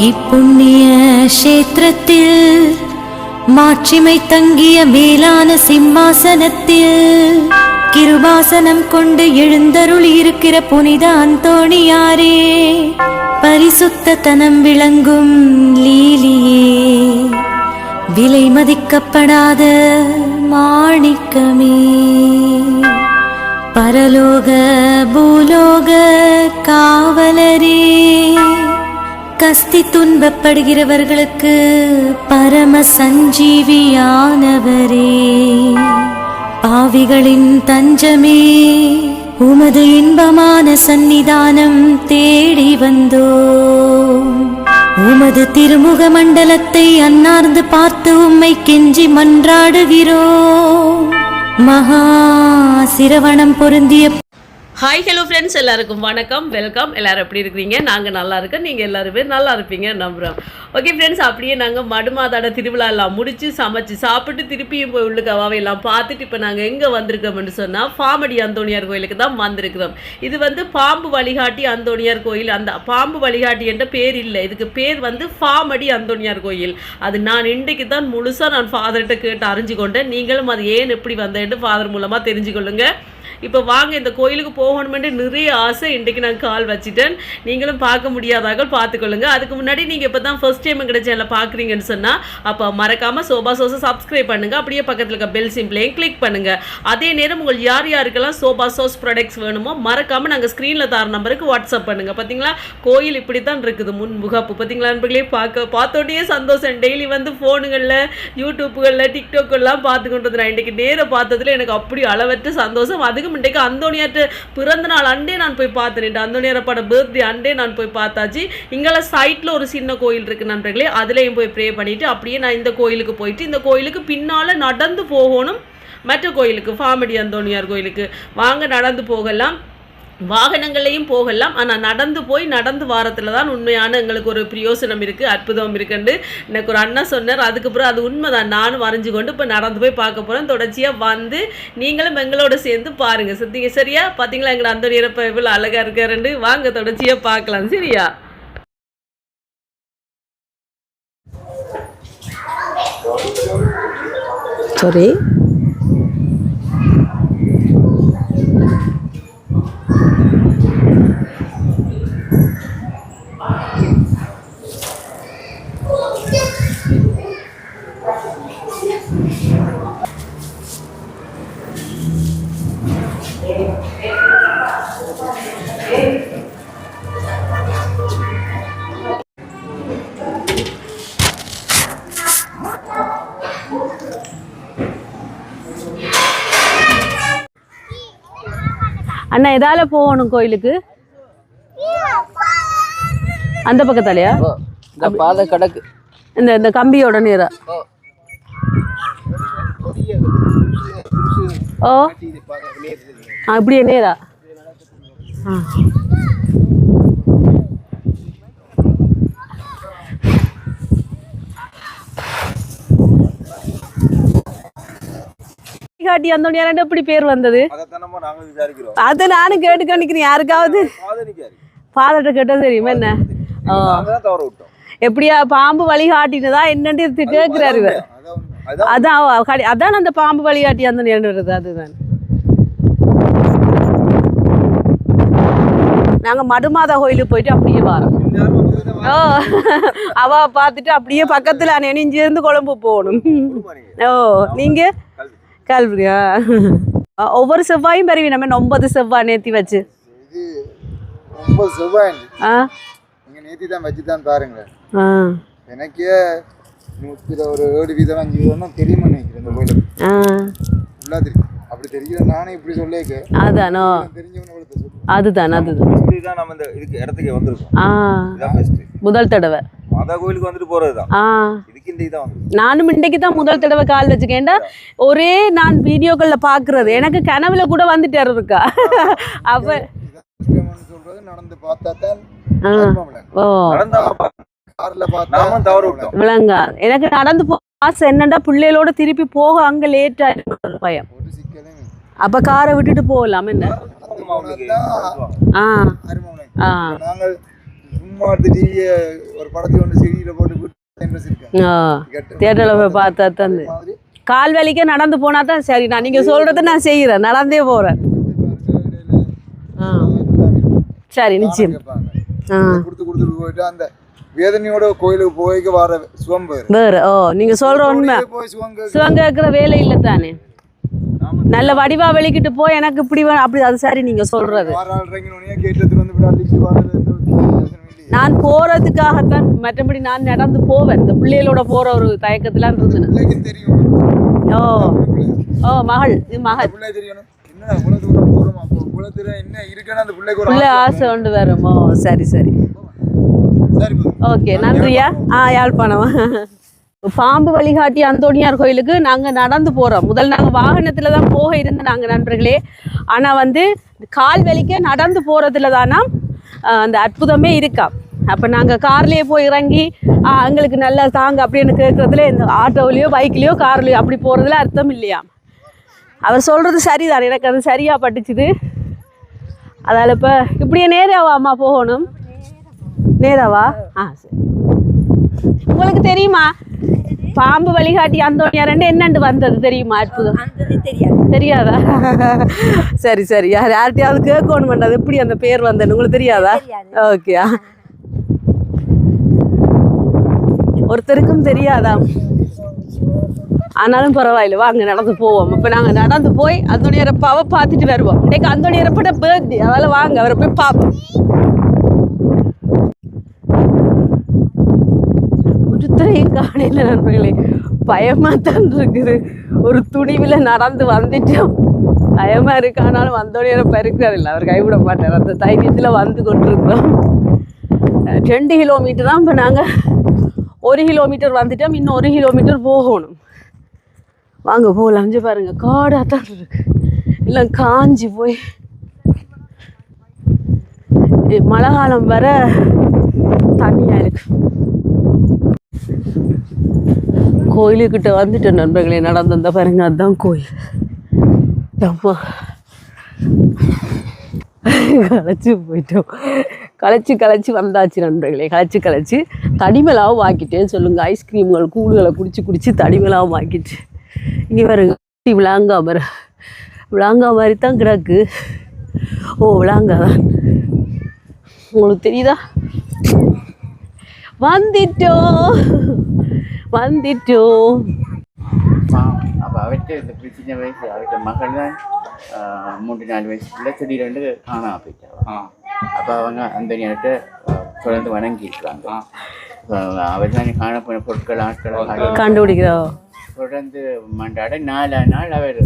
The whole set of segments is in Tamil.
இப்புண்ணிய கஷேத்திரத்தில் மாட்சிமை தங்கிய மேலான சிம்மாசனத்தில் கிருபாசனம் கொண்டு எழுந்தருளி இருக்கிற புனித அந்தோணியாரே, பரிசுத்த தனம் விளங்கும் லீலியே, விலை மதிக்கப்படாத மாணிக்கமே, பரலோக பூலோக காவலரே, கஸ்தி துன்பப்படுகிறவர்களுக்கு பரம சஞ்சீவியானவரே, பாவிகளின் தஞ்சமே, உமது இன்பமான சந்நிதானம் தேடி வந்தோம். உமது திருமுக மண்டலத்தை அன்னார்ந்து பார்த்து உம்மை கெஞ்சி மன்றாடுகிறோம். மகா சிரவணம் பொருந்திய ஹாய் ஹலோ ஃப்ரெண்ட்ஸ், எல்லாருக்கும் வணக்கம், வெல்கம். எல்லோரும் எப்படி இருக்கிறீங்க? நாங்கள் நல்லா இருக்கோம், நீங்கள் எல்லாருமே நல்லா இருப்பீங்க நம்புகிறோம். ஓகே ஃப்ரெண்ட்ஸ், அப்படியே நாங்கள் மடுமாதாட திருவிழா எல்லாம் முடித்து சமைச்சு சாப்பிட்டு திருப்பியும் போய் உள்ளுக்கு அவாவையெல்லாம் பார்த்துட்டு இப்போ நாங்கள் எங்கே வந்திருக்கோம்னு சொன்னால் பாமடி அந்தோணியார் கோயிலுக்கு தான் வந்திருக்கிறோம். இது வந்து பாம்பு வழிகாட்டி அந்தோணியார் கோயில். அந்த பாம்பு வழிகாட்டி என்ற பேர் இல்லை, இதுக்கு பேர் வந்து பாமடி அந்தோணியார் கோயில். அது நான் இன்றைக்கு தான் முழுசாக நான் ஃபாதர்கிட்ட கேட்டு அறிஞ்சு கொண்டேன். நீங்களும் அது ஏன் எப்படி வந்தேன்னு ஃபாதர் மூலமாக தெரிஞ்சுக்கொள்ளுங்க. இப்போ வாங்க, இந்த கோயிலுக்கு போகணுமென்று நிறைய ஆசை. இன்றைக்கு நான் கால் வச்சுட்டேன். நீங்களும் பார்க்க முடியாதாக பார்த்துக்கொள்ளுங்க. அதுக்கு முன்னாடி நீங்கள் இப்போ தான் ஃபர்ஸ்ட் டைம் எங்கள் சேனலை பார்க்குறீங்கன்னு சொன்னால் அப்போ மறக்காமல் சோபா சோஸை சப்ஸ்கிரைப் பண்ணுங்கள். அப்படியே பக்கத்தில் இருக்க பெல் சிம்பிளையும் கிளிக் பண்ணுங்கள். அதே நேரம் உங்கள் யார் யாருக்கெல்லாம் சோபா சோஸ் ப்ராடக்ட்ஸ் வேணுமோ மறக்காமல் நாங்கள் ஸ்க்ரீனில் தர நம்பருக்கு வாட்ஸ்அப் பண்ணுங்கள். பார்த்தீங்களா, கோயில் இப்படி தான் இருக்குது முன்முகப்பு. பார்த்தீங்களா நண்பர்களே, பார்த்தோன்னே சந்தோஷம். டெய்லி வந்து ஃபோனுகளில் யூடியூப்புகளில் டிக்டாக்கெல்லாம் பார்த்து கொண்டு வந்து நான் இன்றைக்கி நேராக பார்த்ததில் எனக்கு அப்படி அளவற்ற சந்தோஷம். அதுக்கு இன்றைக்கு அந்தோணியார்ட்ட பிறந்த நாள் அண்டே நான் போய் பார்த்தேன். அந்தோணியாரப்பட பர்த்டே அண்டே நான் போய் பார்த்தாச்சு. இங்கெல்லாம் சைட்டில் ஒரு சின்ன கோயில் இருக்குது நண்பர்களே, அதுலேயும் போய் ப்ரே பண்ணிவிட்டு அப்படியே நான் இந்த கோயிலுக்கு போயிட்டு இந்த கோயிலுக்கு பின்னால் நடந்து போகணும். மற்ற கோயிலுக்கு பாமடி அந்தோணியார் கோயிலுக்கு வாங்க, நடந்து போகலாம், வாகனங்களையும் போகலாம். ஆனால் நடந்து வாரத்தில் தான் உண்மையான எங்களுக்கு ஒரு பிரயோசனம் இருக்குது, அற்புதம் இருக்குன்னு எனக்கு ஒரு அண்ணா சொன்னார். அதுக்கப்புறம் அது உண்மைதான், நானும் வரைஞ்சு கொண்டு இப்போ நடந்து போய் பார்க்க போகிறேன். தொடர்ச்சியாக வந்து நீங்களும் எங்களோட சேர்ந்து பாருங்கள். சத்திங்க சரியா? பார்த்தீங்களா எங்களை அந்தோணியார் இப்போ எவ்வளோ அழகாக இருக்காருன்னு. வாங்க தொடர்ச்சியாக பார்க்கலாம் சரியா? சரி, அண்ணா எதால போகணும் கோயிலுக்கு? அந்த பக்கத்தாலையா? இந்த பாதை கடக்கு, இந்த கம்பியோட நேரா. ஓ அப்படியே நேரா. காட்டி அந்தோணியார் எப்படி பேர் வந்தது? அதை நானும் கேட்டு நிக்கிறேன். யாருக்காவது ஃபாதர்கிட்ட கேட்டா தெரியுமா என்ன? எப்படியா பாம்பு வழிகாட்டினதா என்னன்னு கேட்கிறாரு. அதான் அந்த பாம்பு வழிகாட்டி அந்தோணியார் வருது. அதுதான் நாங்க மடுமாதா கோயிலுக்கு போயிட்டு அப்படியே வரோம். ஓ அவ பார்த்துட்டு அப்படியே பக்கத்துல நெனிஞ்சு இருந்து கொழம்பு போகணும். ஓ நீங்க கல்வியா? ஒவ்வொரு செவ்வாயும் பெறுவி நம்ம 9 செவ்வாய் நேத்தி வச்சு. நேத்தி தான் வச்சு தான் பாருங்க. எனக்கே 7 வீதம் 5 வீதம் தெரியுமா நினைக்கிறேன் இந்த கோயிலுக்கு. அப்படி தெரியல, நானே இப்படி சொல்லிக்க. அதானோ அதுதான் நம்ம இந்த இதுக்கு இடத்துக்கு வந்திருக்கோம். முதல் தடவை மாதா கோயிலுக்கு வந்துட்டு போறதுதான். நானும் இன்றைக்கு தான் முதல் தடவை கால் வச்சுக்கேன்டா. ஒரே நான் வீடியோக்கள்ல பாக்குறது, எனக்கு கனவுல கூட வந்துட்டாரு இருக்கா. அவ சொல்றது நடந்து பார்த்தா தான் விளங்கா. எனக்கு நடந்து ஆசை என்னண்டா, பிள்ளைகளோட திருப்பி போக அங்க லேட் ஆயிடும் பயம். அப்ப காரை விட்டுட்டு போகலாம் என்ன? சும்மா எடுத்து டிவியை ஒரு படத்தை ஒன்று செடியில் போட்டு இன்ட்ரெஸ்ட் இருக்கேன். தியேட்டரில் போய் பார்த்தா தான் கால் வலிக்க நடந்து போனா தான் சரி. நான் நீங்கள் சொல்கிறத நான் செய்கிறேன், நடந்தே போகிறேன். சரி நிச்சயம். கொடுத்து போயிட்டு அந்த வேதனையோட கோயிலுக்கு போய்க்கு வர சுகம் வேறு. ஓ நீங்கள் சொல்கிற உண்மை. சுகம் கேட்குற வேலை இல்லை தானே. நல்ல வடிவா வெளிக்கிட்டு போய் எனக்கு இப்படி அப்படி அது சரி நீங்கள் சொல்கிறது. நான் போகிறதுக்காகத்தான், மற்றபடி நான் நடந்து போவேன். இந்த பிள்ளைகளோட போகிற ஒரு தயக்கத்திலான் இருந்தேன். ஓ ஓ மகள், இது மகள் பிள்ளை ஆசை கொண்டு வருமோ. சரி சரி ஓகே நன்றியா. யாழ்ப்பாணம் பாம்பு வழிகாட்டி அந்தோணியார் கோயிலுக்கு நாங்கள் நடந்து போகிறோம். முதல் நாங்கள் வாகனத்தில் தான் போக இருந்தோம் நாங்கள் நண்பர்களே. ஆனால் வந்து கால் வலிக்க நடந்து போகிறதுல தானா அந்த அற்புதமே இருக்கா. அப்போ நாங்கள் கார்லேயே போய் இறங்கி எங்களுக்கு நல்லா தாங்க அப்படின்னு கேட்குறதுல இந்த ஆட்டோவிலையோ பைக்லேயோ கார்லேயோ அப்படி போகிறதுல அர்த்தம் இல்லையா. அவர் சொல்கிறது சரிதான், எனக்கு அது சரியாக பட்டுச்சுது. அதால் இப்போ இப்படியே நேராவா அம்மா போகணும்? நேராவா? சரி. உங்களுக்கு தெரியுமா பாம்பு வழிகாட்டி அந்தோணியார் என்னண்டு வந்தது தெரியுமா? அற்புதம் தெரியாதா? சரி சரி, யார்கிட்டயாவது கேட்கணும் வேண்டாது எப்படி அந்த பேர் வந்தேன்னு உங்களுக்கு தெரியாதா? ஓகே, ஒருத்தருக்கும் தெரியாதா? ஆனாலும் பரவாயில்ல, வாங்க நடந்து போவோம். இப்போ நாங்கள் நடந்து போய் அந்தோணியரப்பாவை பார்த்துட்டு வருவோம். இன்னைக்கு அந்தோணியரப்பட பர்த்டே, அதனால் வாங்க அவரை போய் பார்ப்போம். ஒருத்தரையும் காணையில் நண்பர்களே, பயமாக தான் இருக்குது. ஒரு துணிவில் நடந்து வந்துட்டோம், பயமாக இருக்கு. ஆனாலும் அந்தோணியரப்பா இருக்கிறார் இல்லை, அவர் கைவிட மாட்டார். அந்த தைரியத்தில் வந்து கொண்டிருக்கிறோம். 2 கிலோமீட்டர் தான். இப்போ நாங்கள் 1 கிலோமீட்டர் வந்துட்டோம், இன்னும் 1 கிலோமீட்டர் போகணும். வாங்க போகலாம். அஞ்சு பாருங்க, காடாக தான் இருக்கு, எல்லாம் காஞ்சி போய். மழை காலம் வர தண்ணியாக இருக்கு. கோயிலுக்கிட்ட வந்துட்டேன் நண்பர்களே, நடந்து வந்த பாருங்க, அதுதான் கோயில். அம்மா களைச்சி போயிட்டோம். களைச்சி வந்தாச்சு நண்பர்களே. களைச்சி தடிமலாவும் வாக்கிட்டேன்னு சொல்லுங்க. ஐஸ்கிரீம்கள் கூழுகளை குடிச்சு தடிமலாவும் வாக்கிட்டு. இங்கே பாருங்க, விளாங்கா மாதிரி தான் கிடக்கு. ஓ விளாங்கா தான், உங்களுக்கு தெரியுதா? வந்துட்டோம். அப்போ அவர்கிட்ட இந்த சின்ன வயசு அவர்கிட்ட மகள் தான் 3-4 வயசுக்குள்ள திடீரெண்டு காணாம போயிட்டாங்க. அப்போ அவங்க அந்த நேரத்தை தொடர்ந்து வணங்கியிருக்கிறாங்க. அவர் தான் காணப்போன பொருட்கள் ஆட்களை கண்டுபிடிக்கிறோம். தொடர்ந்து மண்டாட 4 நாள் அவர்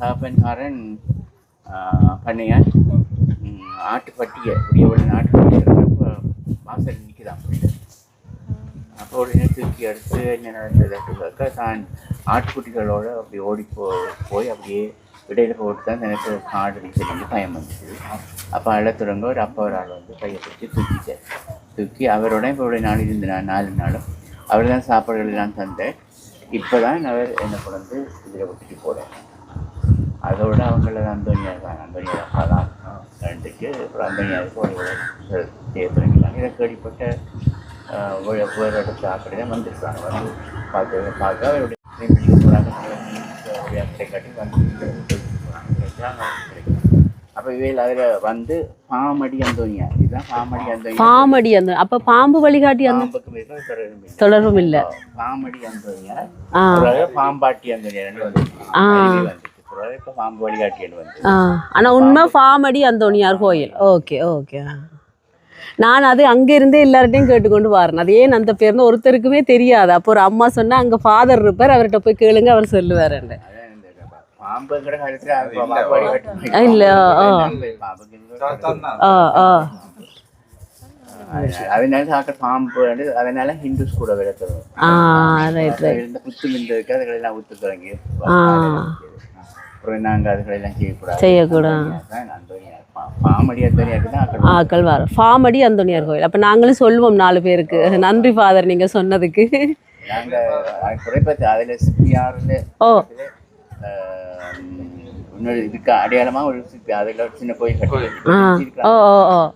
தாப்பன்காரன் பண்ணையார் ஆட்டுப்பட்டியை இப்படி ஆட்டுப்பட்டியை வாசல் நிற்கிறான். அப்போ உடனே தூக்கி எடுத்து என்ன நடந்ததுக்காக தான் ஆட்டுக்குட்டிகளோடு அப்படி ஓடி போய் அப்படியே இடையில போட்டு தான் எனக்கு காடு நிற்கிறது பயம் வந்துச்சு. அப்போ அழத்துறங்க ஒரு அப்பா ஒரு ஆள் வந்து கையை பிடிச்சி தூக்கி அவரோட இப்போ 4 இருந்த 4 நாளும் அவர் தான் சாப்பாடுகள் எல்லாம் தந்தேன். இப்போ தான் அவர் என்னை கொண்டு இதில் விட்டுட்டு போகிறேன். அதோட அவங்கள அந்தோணியார் அப்பா தான் 2க்கு அப்புறம் அந்தோணியாருக்கு தேர்தலிங்கிறாங்க. இதை கேள்விப்பட்ட வேறு இடத்துல அப்படி தான் வந்துருக்காங்க. வந்து பார்க்க அவருடைய காட்டி வந்து அப்போ இவையில் அதில் வந்து பாமடி அந்தோணியார், இதுதான் பாமடி அந்தோணியார். அப்போ பாம்பு வழிகாட்டி அந்த தொடர்பும் இல்லை. பாமடி அந்தோணியார், பாம்பாட்டி அந்தோணியார் வந்து இப்போ பாம்பு வழிகாட்டியல் வந்து. ஆனால் உண்மை பாமடி அந்தோணியார் கோயில். Okay okay. நான் அது அங்கேருந்தே எல்லார்ட்டையும் கேட்டுக்கொண்டு வரேன். அது ஏன் அந்த பேர்னு ஒருத்தருக்குமே தெரியாது. அப்போ ஒரு அம்மா சொன்னால் அங்கே ஃபாதர் இருப்பார், அவர்கிட்ட போய் கேளுங்க, அவர் சொல்லுவார். இல்லை அதனால சாக்கிற பாம்பு அதனால ஹிந்துஸ் கூட விளக்குறோம். புத்து மிந்து இருக்கு, அதுகளெல்லாம் ஊத்து தொடங்கி அப்புறம் நாங்கள் அதுகளெல்லாம் செய்யக்கூடாது. ஆக்கள் வர பாமடி அந்தோணியார் கோயில். அப்போ நாங்களும் சொல்லுவோம் 4 பேருக்கு. நன்றி ஃபாதர் நீங்கள் சொன்னதுக்கு. நாங்கள் குறைப்பத்து அதில் சிபிஆரில் இன்னொரு இதுக்கு அடையாளமாக ஒரு அதில் ஒரு சின்ன கோயில் கட்டி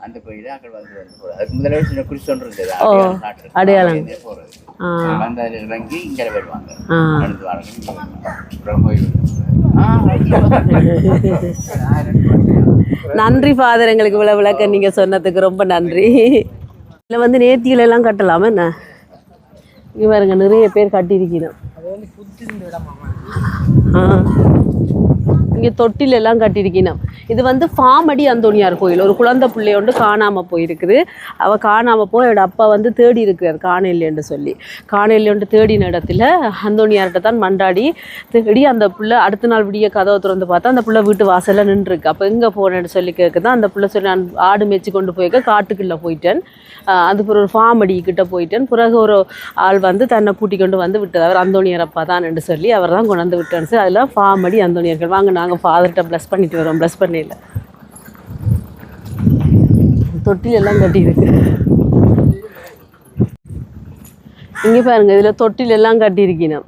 அந்த கோயில அங்கே வந்து போகிறது. அதுக்கு முதல்ல சின்ன குறிச்சு ஒன்று இருந்தது அடையாளம் போகிறது. வந்து அதில் இறங்கி இங்கே வருவாங்க நடந்து வாங்க கோயில். நன்றி ஃபாதர், எங்களுக்கு இவ்வளோ விளக்கம் நீங்கள் சொன்னதுக்கு ரொம்ப நன்றி. இதில் வந்து நேர்த்திகள் எல்லாம் கட்டலாமா என்ன? இங்கே பாருங்க நிறைய பேர் கட்டியிருக்கணும். இங்கே தொட்டில் எல்லாம் கட்டியிருக்கணும். இது வந்து பாமடி அந்தோணியார் கோயில். ஒரு குழந்தை பிள்ளை ஒன்று காணாமல் போயிருக்குது. அவள் காணாமல் போய் அவட அப்பா வந்து தேடி இருக்கிறார் காணையிலேன்னு சொல்லி. காணையிலேன்ட்டு தேடின இடத்துல அந்தோணியார்கிட்ட தான் மண்டாடி தேடி அந்த பிள்ளை அடுத்த நாள் விடிய கதவை திறந்து பார்த்தா அந்த பிள்ளை வீட்டு வாசலில் நின்றுருக்கு. அப்போ எங்கே போனேன்னு சொல்லி கேட்குதான். அந்த பிள்ளை சொல்லி நான் ஆடு மேய்ச்சி கொண்டு போயிருக்க காட்டுக்குள்ளே போயிட்டேன். அதுக்கு ஒரு பாமடி கிட்ட போயிட்டேன். பிறகு ஒரு ஆள் வந்து தன்னை கூட்டி கொண்டு வந்து விட்டது. அவர் அந்தோணியார் அப்பா தான் என்று சொல்லி அவர் தான் கொண்டு வந்து விட்டேன்னு சொல்லி அதில் பாமடி அந்தோணியார்கள். வாங்க நாங்கள் ஃபாதர்கிட்ட ப்ளஸ் பண்ணிட்டு வரோம். ப்ளஸ் பண்ணல தொட்டில் எல்லாம் கட்டியிருக்கு. இங்கே பாருங்க, இதில் தொட்டில் எல்லாம் கட்டியிருக்கணும்.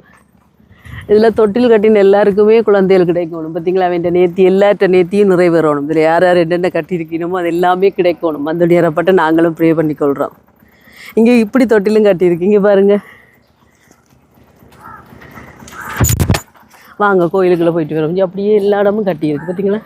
இதில் தொட்டில் கட்டின எல்லாருக்குமே குழந்தைகள் கிடைக்கணும். பார்த்தீங்களா, அவன் நேர்த்தி எல்லாற்ற நேர்த்தியும் நிறைவேறணும். இதில் யார் யார் என்னென்ன கட்டியிருக்கணுமோ அது எல்லாமே கிடைக்கணும். அந்த நேரப்பட்ட நாங்களும் ப்ரே பண்ணிக்கொள்கிறோம். இங்கே இப்படி தொட்டிலும் கட்டியிருக்கு. இங்கே பாருங்கள், வாங்க கோயிலுக்குள்ளே போயிட்டு வரோம். அப்படியே எல்லா இடமும் கட்டியிருக்கு. பார்த்தீங்களா,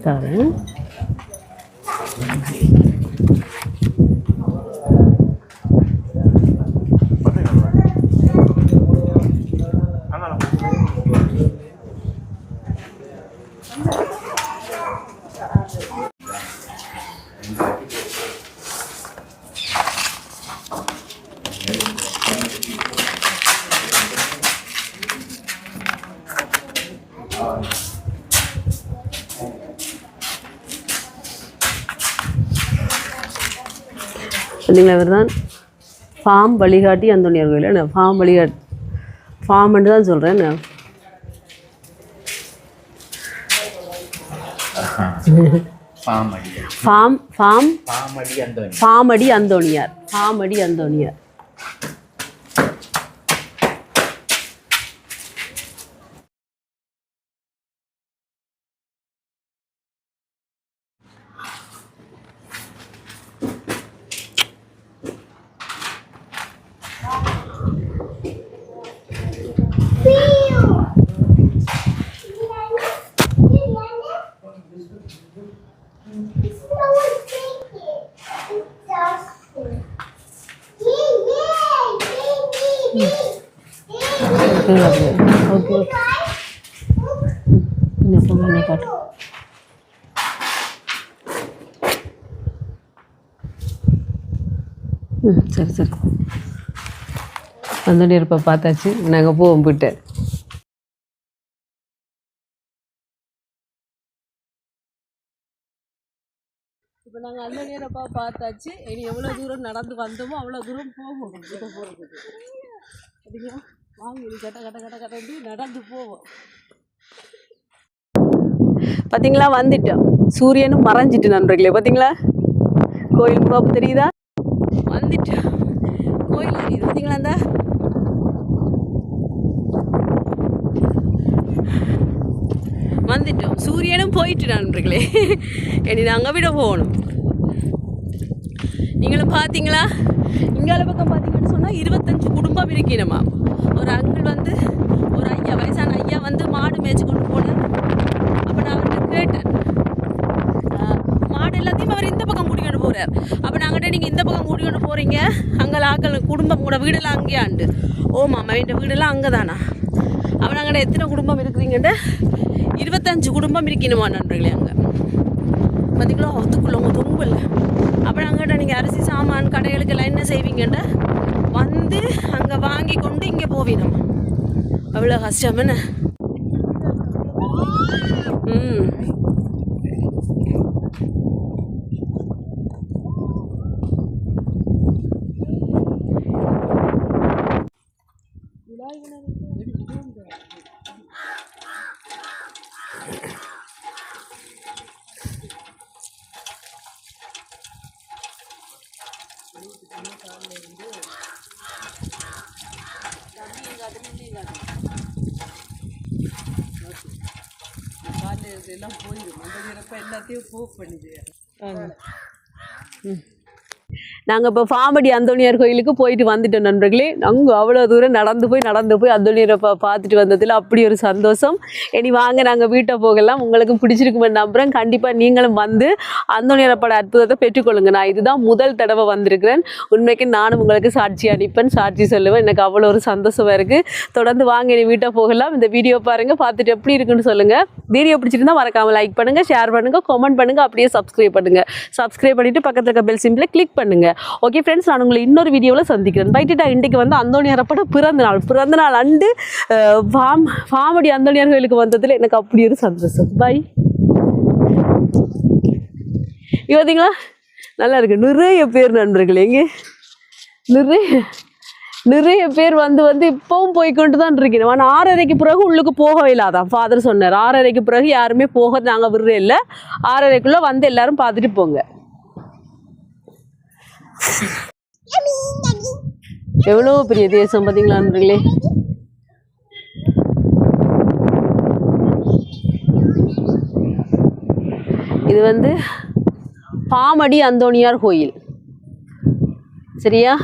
தரேன். பார்த்தீங்களா, இவர் தான் ஃபார்ம் வழிகாட்டி அந்தோணியார் கோயில். என்ன ஃபார்ம் வழிகாட்டி, ஃபார்ம்னு தான் சொல்கிறேன். பாமடி அந்தோணியார். பாமடி அந்தோணியார். ஓகே, காட்டு. சரி சரி, அந்த நேரப்ப பார்த்தாச்சு. நாங்கள் போவோம் போயிட்டு. இப்போ நாங்கள் அந்த நேரப்பா பார்த்தாச்சு. இனி எவ்வளோ தூரம் நடந்து வந்தோமோ அவ்வளோ தூரம் போவோம். கிட்ட போகிறதுக்கு சரிங்களா, வாங்க. இது கட்ட கட்ட கட்ட கட்டி நடந்து போவோம். பார்த்தீங்களா, வந்துட்டோம். சூரியனும் மறைஞ்சிட்டு நண்பர்களே. பார்த்தீங்களா, கோயில் முகாப்பு தெரியுதா? வந்துட்டோம், கோயில் தெரியுது. பார்த்தீங்களா, அந்த வந்துட்டோம். சூரியனும் போயிட்டு நண்பர்களே. இனி நாங்கள் விட போகணும். நீங்களும் பார்த்தீங்களா, இங்கால பக்கம் பார்த்தீங்கன்னு சொன்னால் 25 குடும்பம் இருக்கணுமா. ஒரு அங்கிள் வந்து ஒரு ஐயா, வயசான ஐயா வந்து மாடு மேய்ச்சி கொண்டு போனேன். அப்போ நான் அவர்கிட்ட கேட்டேன், மாடு எல்லாத்தையும் அவர் இந்த பக்கம் கூட்டிகிட்டு போகிறார். அப்போ நாங்கிட்ட நீங்கள் இந்த பக்கம் கூட்டிகிட்டு போகிறீங்க, அங்கே ஆக்கள் குடும்பம் கூட வீடெல்லாம் அங்கேயாண்டு. ஓ மாமா, என் வீடெல்லாம் அங்கே தானா? அப்போ நாங்கிட்ட எத்தனை குடும்பம் இருக்கிறீங்கன்ட்டு 25 குடும்பம் இருக்கணுமா நண்பர்களே. அங்கே பார்த்தீங்களா, அதுக்குள்ள அவங்க தொங்கல். அப்போ நாங்கிட்ட நீங்கள் அரிசி சாமான் கடைகளுக்கெல்லாம் என்ன செய்வீங்கன்ட்டு வந்து அங்கே வாங்கி கொண்டு இங்கே போவினோம். அவ்வளோ கஷ்டம் என்ன. ம். எல்லாம் போயிடும் அந்த நேரப்ப எல்லாத்தையும் ப்ரூவ் பண்ணிது. நாங்கள் இப்போ பாம்படி அந்தோணியார் கோயிலுக்கு போயிட்டு வந்துட்டோம் நண்பர்களே. நாங்கள் அவ்வளோ தூரம் நடந்து போய் அந்தோணியரை பார்த்துட்டு வந்ததில் அப்படி ஒரு சந்தோஷம். இனி வாங்க நாங்கள் வீட்டை போகலாம். உங்களுக்கும் பிடிச்சிருக்குமே நம்புகிறேன். கண்டிப்பாக நீங்களும் வந்து அந்தோணியரப்பட அற்புதத்தை பெற்றுக்கொள்ளுங்க. நான் இதுதான் முதல் தடவை வந்திருக்கிறேன். உண்மைக்கு நானும் உங்களுக்கு சாட்சி அனுப்பேன், சாட்சி சொல்லுவேன். எனக்கு அவ்வளோ ஒரு சந்தோஷமாக இருக்குது. தொடர்ந்து வாங்க இனி வீட்டை போகலாம். இந்த வீடியோ பாருங்கள், பார்த்துட்டு எப்படி இருக்குன்னு சொல்லுங்கள். வீடியோ பிடிச்சிருந்தா மறக்காமல் லைக் பண்ணுங்கள், ஷேர் பண்ணுங்கள், கமெண்ட் பண்ணுங்கள், அப்படியே சப்ஸ்கிரைப் பண்ணுங்கள். சப்ஸ்கிரைப் பண்ணிவிட்டு பக்கத்தில் இருக்க பெல் சிம்பிளை கிளிக் பண்ணுங்கள். ஓகே ஃப்ரெண்ட்ஸ், நான் உங்களை இன்னொரு வீடியோவில் சந்திக்கிறேன். பைட்டிட்டா இன்றைக்கு வந்து அந்தோணியாரப்பட பிறந்த நாள் அண்டு பாம்படி அந்தோணியார் கோயிலுக்கு வந்ததில் எனக்கு அப்படி ஒரு சந்தோஷம். பை. பார்த்தீங்களா, நல்லா இருக்கு. நிறைய பேர் நண்பர்களே, இங்கே நிறைய பேர் வந்து இப்பவும் போய்கொண்டு தான் இருக்கிறேன். ஆனால் 6:30க்கு பிறகு உள்ளுக்கு போகவே இல்லாதான் ஃபாதர் சொன்னார். 6:30க்கு பிறகு யாருமே போக நாங்கள் விடுறே இல்லை. 6:30க்குள்ளே வந்து எல்லாரும் பார்த்துட்டு போங்க. எவ்வளோ பெரிய தேசம் பார்த்தீங்களா நண்பர்களே. இது வந்து பாம்படி அந்தோணியார் கோயில். சரியா?